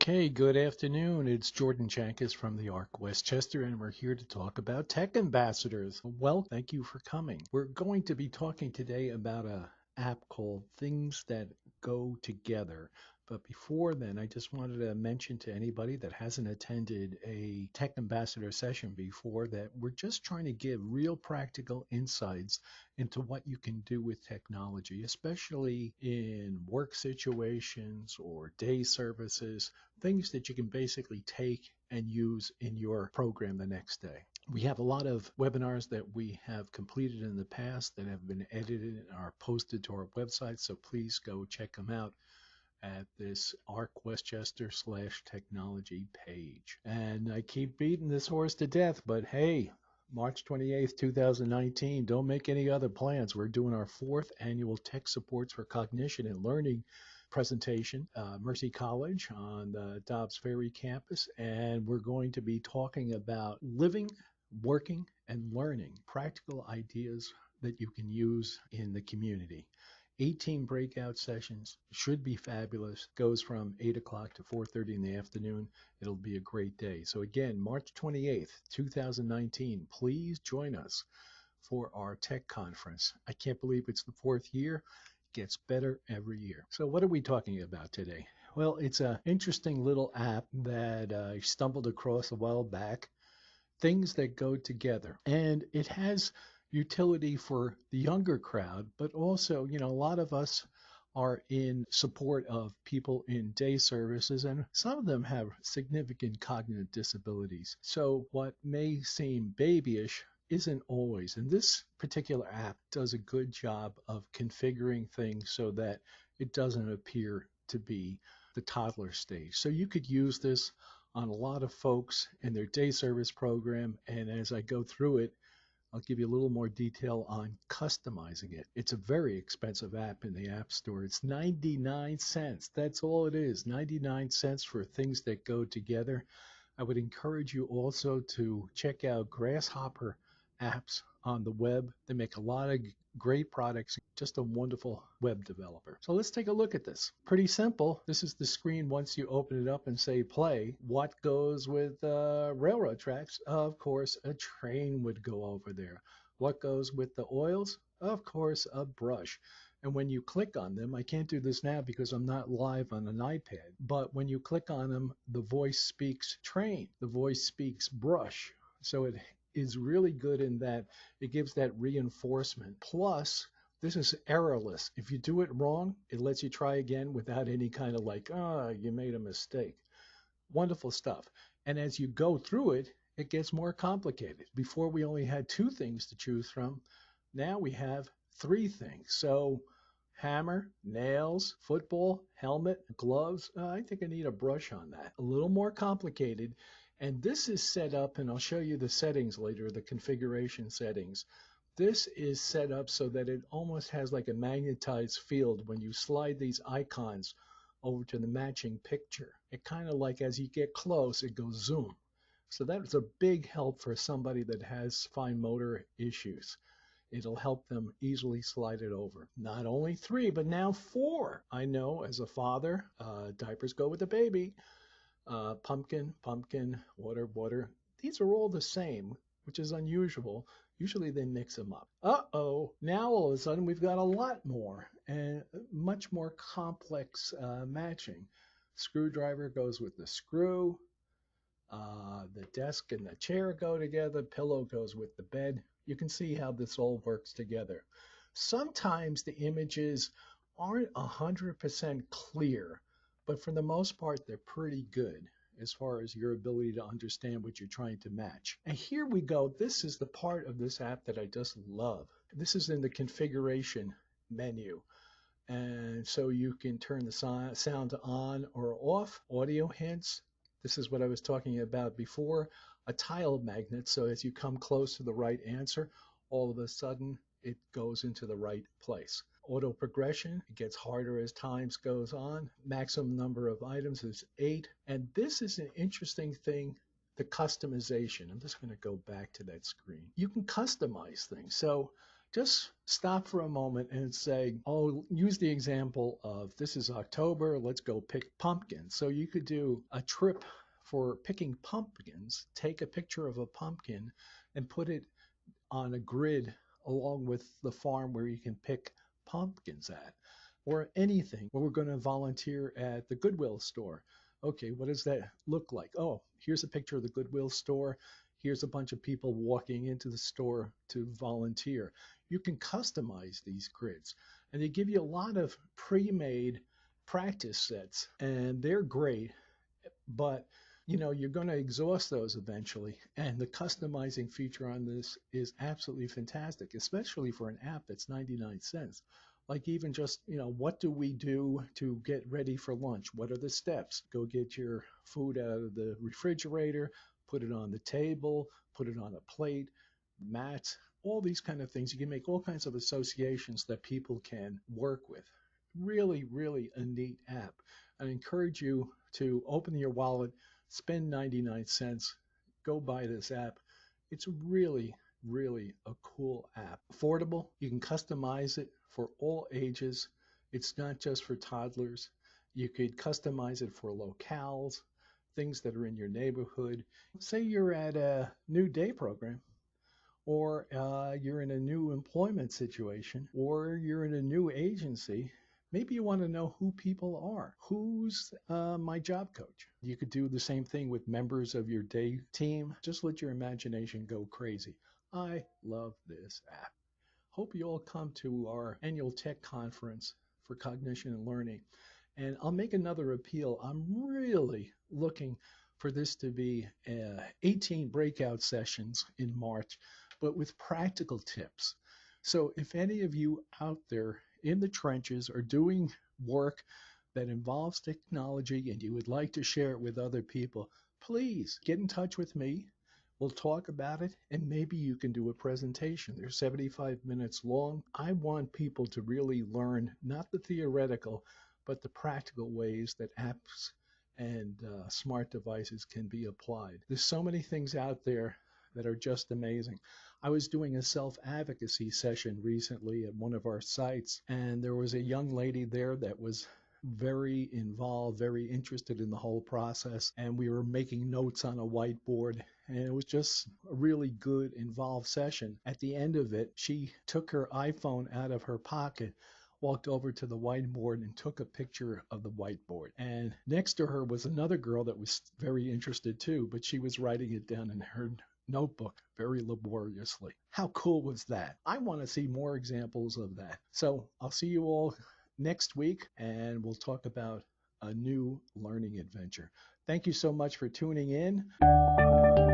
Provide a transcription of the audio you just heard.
Okay, good afternoon. It's Jordan Chankis from the ARC Westchester, and we're here to talk about tech ambassadors. Well, thank you for coming. We're going to be talking today about a app called Things That Go Together. But before then, I just wanted to mention to anybody that hasn't attended a tech ambassador session before that we're just trying to give real practical insights into what you can do with technology, especially in work situations or day services, things that you can basically take and use in your program the next day. We have a lot of webinars that we have completed in the past that have been edited and are posted to our website, so please go check them out at this ARC Westchester /technology page. And I keep beating this horse to death, but hey, March 28th, 2019, don't make any other plans. We're doing our 4th annual Tech Supports for Cognition and Learning presentation, Mercy College on the Dobbs Ferry campus, and we're going to be talking about living, working, and learning practical ideas that you can use in the community. 18 breakout sessions, should be fabulous. Goes from 8 o'clock to 4:30 in the afternoon. It'll be a great day. So again, March 28th, 2019, please join us for our tech conference. I can't believe it's the 4th year. It gets better every year. So what are we talking about today? Well, it's an interesting little app that I stumbled across a while back, Things That Go Together. And it has utility for the younger crowd, but also, a lot of us are in support of people in day services, and some of them have significant cognitive disabilities. So what may seem babyish isn't always. And this particular app does a good job of configuring things so that it doesn't appear to be the toddler stage. So you could use this on a lot of folks in their day service program. And as I go through it, I'll give you a little more detail on customizing it. It's a very expensive app in the App Store. It's 99 cents. That's all it is, 99 cents for Things That Go Together. I would encourage you also to check out Grasshopper apps on the web. They make a lot of great products, just a wonderful web developer. So let's take a look at this. Pretty simple. This is the screen once you open it up and say play. What goes with railroad tracks? Of course, a train would go over there. What goes with the oils? Of course, a brush. And when you click on them, I can't do this now because I'm not live on an iPad, but when you click on them, the voice speaks train, the voice speaks brush. So it is really good in that it gives that reinforcement. Plus, this is errorless. If you do it wrong, it lets you try again without any kind of like, you made a mistake. Wonderful stuff. And as you go through it, it gets more complicated. Before we only had 2 things to choose from. Now we have 3 things. So hammer, nails, football, helmet, gloves. I think I need a brush on that. A little more complicated. And this is set up, and I'll show you the settings later, the configuration settings. This is set up so that it almost has like a magnetized field when you slide these icons over to the matching picture. It kind of like as you get close, it goes zoom. So that's a big help for somebody that has fine motor issues. It'll help them easily slide it over. Not only 3, but now 4. I know as a father, diapers go with the baby. Pumpkin, pumpkin, water, water. These are all the same, which is unusual. Usually they mix them up. Uh-oh, now all of a sudden we've got a lot more and much more complex matching. Screwdriver goes with the screw. The desk and the chair go together. Pillow goes with the bed. You can see how this all works together. Sometimes the images aren't 100% clear, but for the most part, they're pretty good as far as your ability to understand what you're trying to match. And here we go. This is the part of this app that I just love. This is in the configuration menu. And so you can turn the sound on or off, audio hints. This is what I was talking about before, a tile magnet. So as you come close to the right answer, all of a sudden it goes into the right place. Auto progression, it gets harder as time goes on. Maximum number of items is 8. And this is an interesting thing, the customization. I'm just going to go back to that screen. You can customize things. So just stop for a moment and say, oh, use the example of this is October, let's go pick pumpkins. So you could do a trip for picking pumpkins, take a picture of a pumpkin and put it on a grid along with the farm where you can pick pumpkins at, or anything. Well, we're going to volunteer at the Goodwill store. Okay, what does that look like? Oh, here's a picture of the Goodwill store. Here's a bunch of people walking into the store to volunteer. You can customize these grids, and they give you a lot of pre-made practice sets, and they're great, but you're going to exhaust those eventually, and the customizing feature on this is absolutely fantastic, especially for an app that's 99 cents. Like, even just, what do we do to get ready for lunch? What are the steps? Go get your food out of the refrigerator, put it on the table, put it on a plate, mats, all these kind of things. You can make all kinds of associations that people can work with. Really, really a neat app. I encourage you to open your wallet, spend 99 cents, go buy this app. It's really, really a cool app. Affordable. You can customize it for all ages. It's not just for toddlers. You could customize it for locales, things that are in your neighborhood. Say you're at a new day program, or you're in a new employment situation, or you're in a new agency. Maybe you want to know who people are. Who's my job coach? You could do the same thing with members of your day team. Just let your imagination go crazy. I love this app. Hope you all come to our annual tech conference for cognition and learning. And I'll make another appeal. I'm really looking for this to be 18 breakout sessions in March, but with practical tips. So if any of you out there in the trenches are doing work that involves technology and you would like to share it with other people, please get in touch with me. We'll talk about it, and maybe you can do a presentation. They're 75 minutes long. I want people to really learn, not the theoretical, but the practical ways that apps and smart devices can be applied. There's so many things out there that are just amazing. I was doing a self-advocacy session recently at one of our sites, and there was a young lady there that was very involved, very interested in the whole process, and we were making notes on a whiteboard, and it was just a really good, involved session. At the end of it, she took her iPhone out of her pocket, walked over to the whiteboard and took a picture of the whiteboard. And next to her was another girl that was very interested too, but she was writing it down in her notebook very laboriously. How cool was that? I want to see more examples of that. So I'll see you all next week, and we'll talk about a new learning adventure. Thank you so much for tuning in.